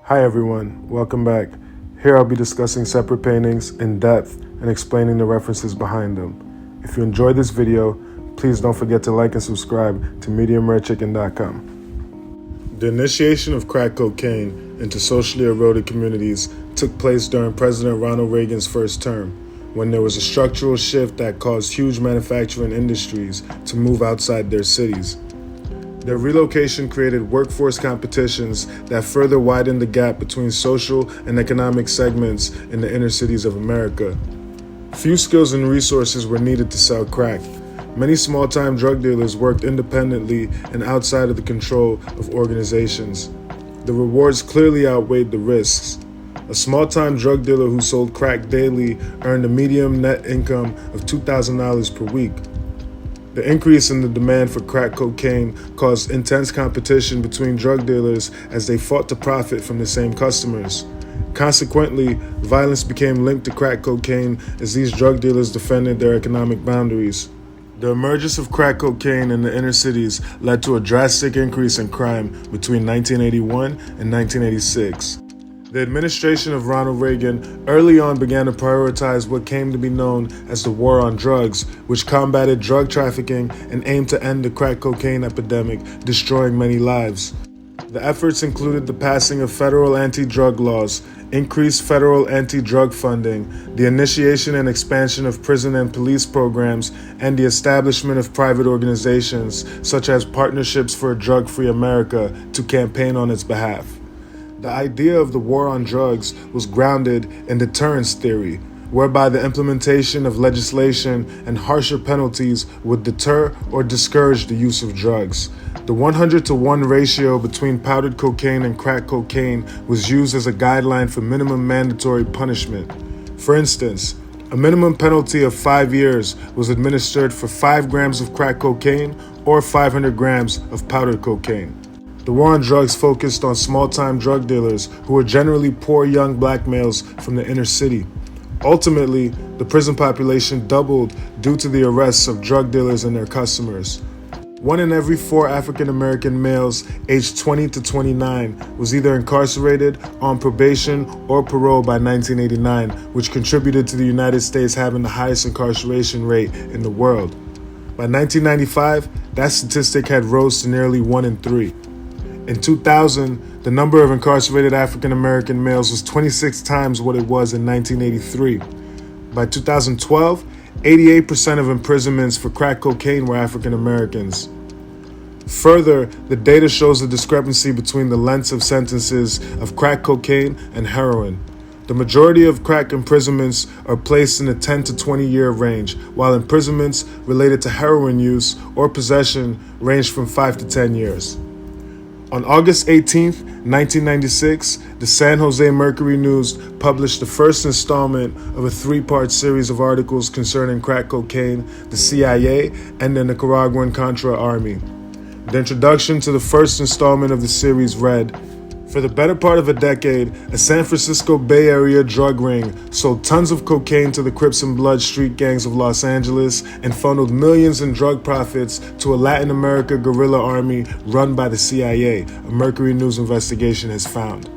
Hi everyone, welcome back. Here I'll be discussing separate paintings in depth and explaining the references behind them. If you enjoyed this video, please don't forget to like and subscribe to mediumrarechickendotcom. The initiation of crack cocaine into socially eroded communities took place during President Ronald Reagan's first term, when there was a structural shift that caused huge manufacturing industries to move outside their cities. Their relocation created workforce competitions that further widened the gap between social and economic segments in the inner cities of America. Few skills and resources were needed to sell crack. Many small-time drug dealers worked independently and outside of the control of organizations. The rewards clearly outweighed the risks. A small-time drug dealer who sold crack daily earned a median net income of $2,000 per week. The increase in the demand for crack cocaine caused intense competition between drug dealers as they fought to profit from the same customers. Consequently, violence became linked to crack cocaine as these drug dealers defended their economic boundaries. The emergence of crack cocaine in the inner cities led to a drastic increase in crime between 1981 and 1986. The administration of Ronald Reagan early on began to prioritize what came to be known as the War on Drugs, which combated drug trafficking and aimed to end the crack cocaine epidemic, destroying many lives. The efforts included the passing of federal anti-drug laws, increased federal anti-drug funding, the initiation and expansion of prison and police programs, and the establishment of private organizations, such as Partnerships for a Drug-Free America, to campaign on its behalf. The idea of the war on drugs was grounded in deterrence theory, whereby the implementation of legislation and harsher penalties would deter or discourage the use of drugs. The 100-to-1 ratio between powdered cocaine and crack cocaine was used as a guideline for minimum mandatory punishment. For instance, a minimum penalty of 5 years was administered for 5 grams of crack cocaine or 500 grams of powdered cocaine. The war on drugs focused on small-time drug dealers who were generally poor young black males from the inner city. Ultimately, the prison population doubled due to the arrests of drug dealers and their customers. 1 in every 4 African American males aged 20 to 29 was either incarcerated, on probation, or parole by 1989, which contributed to the United States having the highest incarceration rate in the world. By 1995, that statistic had rose to nearly 1 in 3. In 2000, the number of incarcerated African American males was 26 times what it was in 1983. By 2012, 88% of imprisonments for crack cocaine were African Americans. Further, the data shows a discrepancy between the lengths of sentences of crack cocaine and heroin. The majority of crack imprisonments are placed in the 10 to 20 year range, while imprisonments related to heroin use or possession range from 5 to 10 years. On August 18, 1996, the San Jose Mercury News published the first installment of a 3-part series of articles concerning crack cocaine, the CIA, and the Nicaraguan Contra army. The introduction to the first installment of the series read, "For the better part of a decade, a San Francisco Bay Area drug ring sold tons of cocaine to the Crips and Blood street gangs of Los Angeles and funneled millions in drug profits to a Latin America guerrilla army run by the CIA," a Mercury News investigation has found.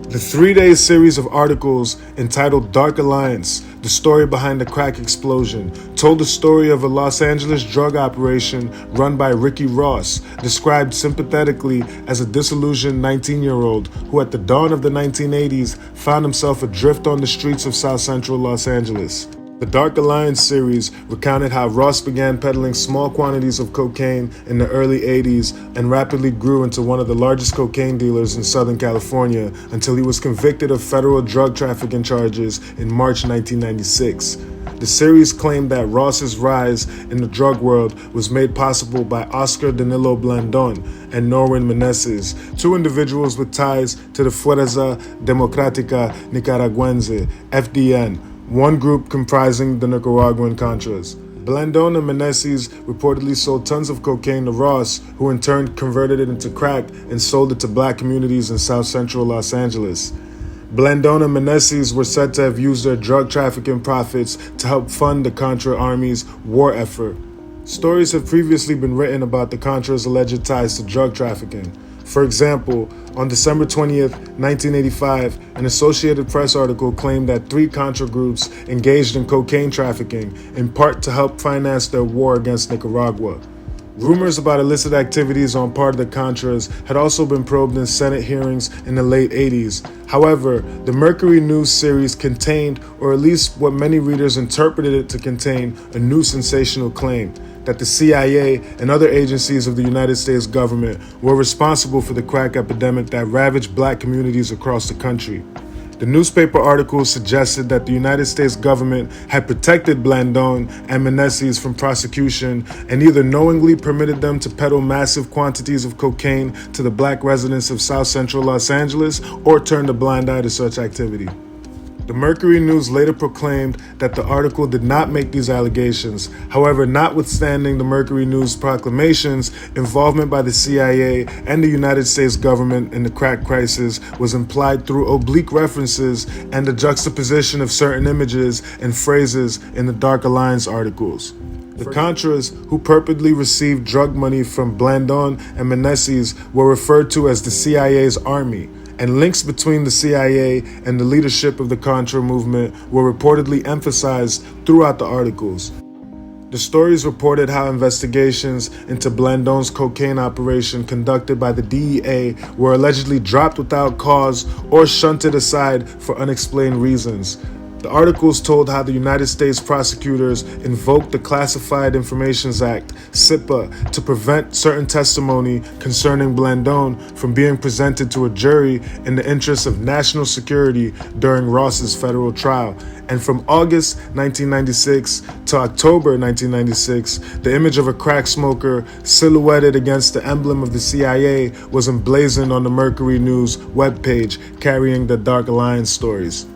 The 3-day series of articles entitled Dark Alliance, the story behind the crack explosion, told the story of a Los Angeles drug operation run by Ricky Ross, described sympathetically as a disillusioned 19-year-old who at the dawn of the 1980s found himself adrift on the streets of South Central Los Angeles. The Dark Alliance series recounted how Ross began peddling small quantities of cocaine in the early 80s and rapidly grew into one of the largest cocaine dealers in Southern California until he was convicted of federal drug trafficking charges in March 1996. The series claimed that Ross's rise in the drug world was made possible by Oscar Danilo Blandón and Norwin Meneses, 2 individuals with ties to the Fuerza Democrática Nicaragüense, FDN, one group comprising the Nicaraguan Contras. Blandón and Meneses reportedly sold tons of cocaine to Ross, who in turn converted it into crack and sold it to black communities in South Central Los Angeles. Blandón and Meneses were said to have used their drug trafficking profits to help fund the Contra Army's war effort. Stories have previously been written about the Contras' alleged ties to drug trafficking. For example, on December 20th, 1985, an Associated Press article claimed that 3 Contra groups engaged in cocaine trafficking, in part to help finance their war against Nicaragua. Rumors about illicit activities on part of the Contras had also been probed in Senate hearings in the late 80s. However, the Mercury News series contained, or at least what many readers interpreted it to contain, a new sensational claim that the CIA and other agencies of the United States government were responsible for the crack epidemic that ravaged black communities across the country. The newspaper article suggested that the United States government had protected Blandón and Meneses from prosecution and either knowingly permitted them to peddle massive quantities of cocaine to the black residents of South Central Los Angeles or turned a blind eye to such activity. The Mercury News later proclaimed that the article did not make these allegations. However, notwithstanding the Mercury News proclamations, involvement by the CIA and the United States government in the crack crisis was implied through oblique references and the juxtaposition of certain images and phrases in the Dark Alliance articles. The Contras, who purportedly received drug money from Blandón and Meneses, were referred to as the CIA's army, and links between the CIA and the leadership of the Contra movement were reportedly emphasized throughout the articles. The stories reported how investigations into Blandón's cocaine operation conducted by the DEA were allegedly dropped without cause or shunted aside for unexplained reasons. The articles told how the United States prosecutors invoked the Classified Informations Act, CIPA, to prevent certain testimony concerning Blandón from being presented to a jury in the interest of national security during Ross's federal trial. And from August 1996 to October 1996, the image of a crack smoker silhouetted against the emblem of the CIA was emblazoned on the Mercury News webpage carrying the Dark Alliance stories.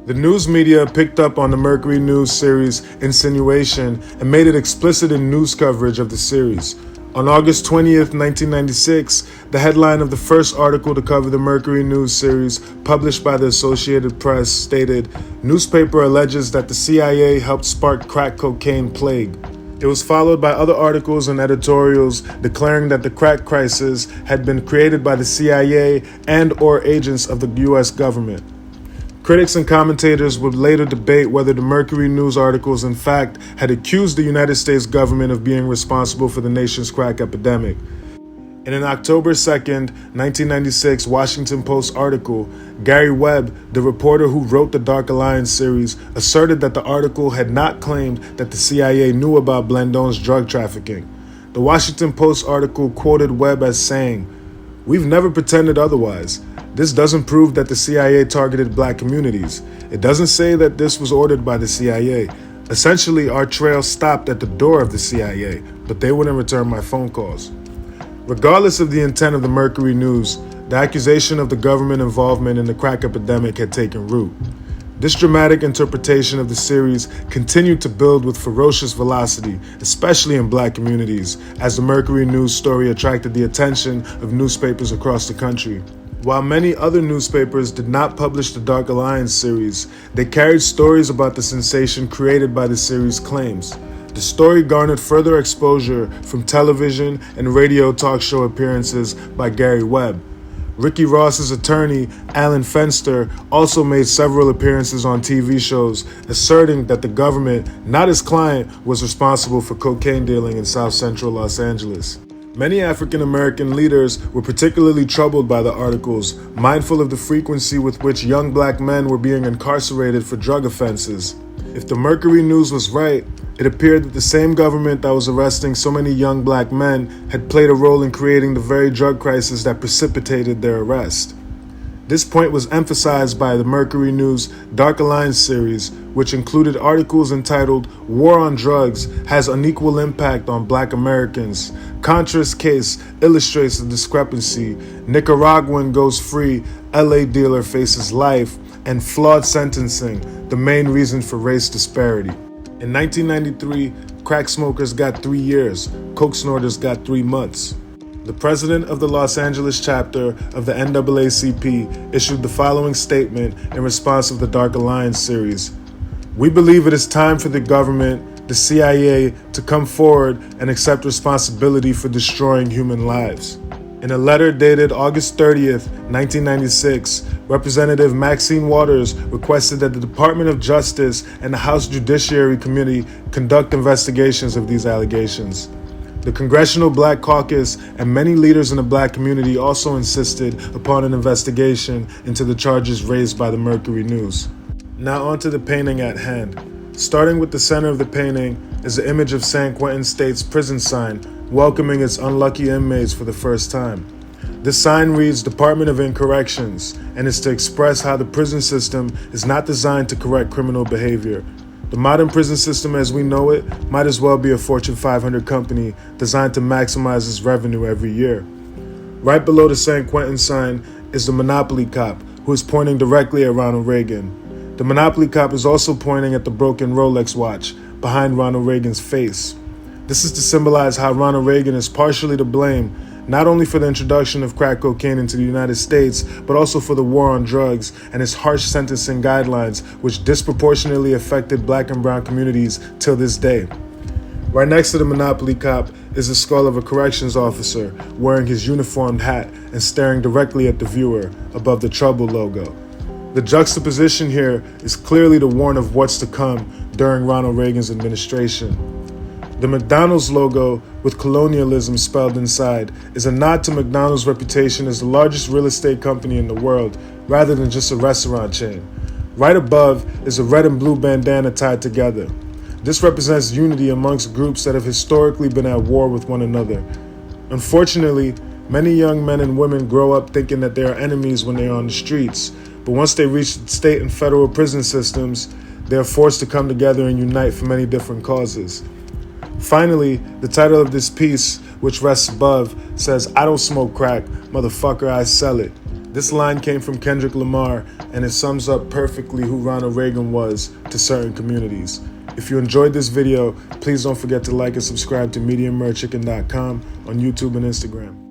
The news media picked up on the Mercury News series' insinuation and made it explicit in news coverage of the series. On August 20th, 1996, the headline of the first article to cover the Mercury News series, published by the Associated Press, stated, "Newspaper alleges that the CIA helped spark crack cocaine plague." It was followed by other articles and editorials declaring that the crack crisis had been created by the CIA and/or agents of the U.S. government. Critics and commentators would later debate whether the Mercury News articles in fact had accused the United States government of being responsible for the nation's crack epidemic. In an October 2nd, 1996 Washington Post article, Gary Webb, the reporter who wrote the Dark Alliance series, asserted that the article had not claimed that the CIA knew about Blandón's drug trafficking. The Washington Post article quoted Webb as saying, "We've never pretended otherwise. This doesn't prove that the CIA targeted black communities. It doesn't say that this was ordered by the CIA. Essentially, our trail stopped at the door of the CIA, but they wouldn't return my phone calls." Regardless of the intent of the Mercury News, the accusation of the government involvement in the crack epidemic had taken root. This dramatic interpretation of the series continued to build with ferocious velocity, especially in black communities, as the Mercury News story attracted the attention of newspapers across the country. While many other newspapers did not publish the Dark Alliance series, they carried stories about the sensation created by the series' claims. The story garnered further exposure from television and radio talk show appearances by Gary Webb. Ricky Ross's attorney, Alan Fenster, also made several appearances on TV shows, asserting that the government, not his client, was responsible for cocaine dealing in South Central Los Angeles. Many African American leaders were particularly troubled by the articles, mindful of the frequency with which young black men were being incarcerated for drug offenses. If the Mercury News was right, it appeared that the same government that was arresting so many young black men had played a role in creating the very drug crisis that precipitated their arrest. This point was emphasized by the Mercury News Dark Alliance series, which included articles entitled "War on Drugs Has Unequal Impact on Black Americans," "Contras Case Illustrates the Discrepancy," "Nicaraguan Goes Free, LA Dealer Faces Life," and "Flawed Sentencing, the Main Reason for Race Disparity." In 1993, crack smokers got 3 years, coke snorters got 3 months. The president of the Los Angeles chapter of the NAACP issued the following statement in response of the Dark Alliance series. "We believe it is time for the government, the CIA, to come forward and accept responsibility for destroying human lives." In a letter dated August 30th, 1996, Representative Maxine Waters requested that the Department of Justice and the House Judiciary Committee conduct investigations of these allegations. The Congressional Black Caucus and many leaders in the black community also insisted upon an investigation into the charges raised by the Mercury News. Now on to the painting at hand. Starting with the center of the painting is the image of San Quentin State's prison sign welcoming its unlucky inmates for the first time. This sign reads Department of Corrections and is to express how the prison system is not designed to correct criminal behavior. The modern prison system as we know it might as well be a Fortune 500 company designed to maximize its revenue every year. Right below the San Quentin sign is the Monopoly cop, who is pointing directly at Ronald Reagan. The Monopoly cop is also pointing at the broken Rolex watch behind Ronald Reagan's face. This is to symbolize how Ronald Reagan is partially to blame, not only for the introduction of crack cocaine into the United States, but also for the war on drugs and his harsh sentencing guidelines, which disproportionately affected black and brown communities till this day. Right next to the Monopoly cop is the skull of a corrections officer wearing his uniformed hat and staring directly at the viewer above the Trouble logo. The juxtaposition here is clearly to warn of what's to come during Ronald Reagan's administration. The McDonald's logo, with colonialism spelled inside, is a nod to McDonald's reputation as the largest real estate company in the world, rather than just a restaurant chain. Right above is a red and blue bandana tied together. This represents unity amongst groups that have historically been at war with one another. Unfortunately, many young men and women grow up thinking that they are enemies when they are on the streets, but once they reach the state and federal prison systems, they are forced to come together and unite for many different causes. Finally, the title of this piece, which rests above, says, "I don't smoke crack, motherfucker, I sell it." This line came from Kendrick Lamar, and it sums up perfectly who Ronald Reagan was to certain communities. If you enjoyed this video, please don't forget to like and subscribe to mediumrarechickendotcom on YouTube and Instagram.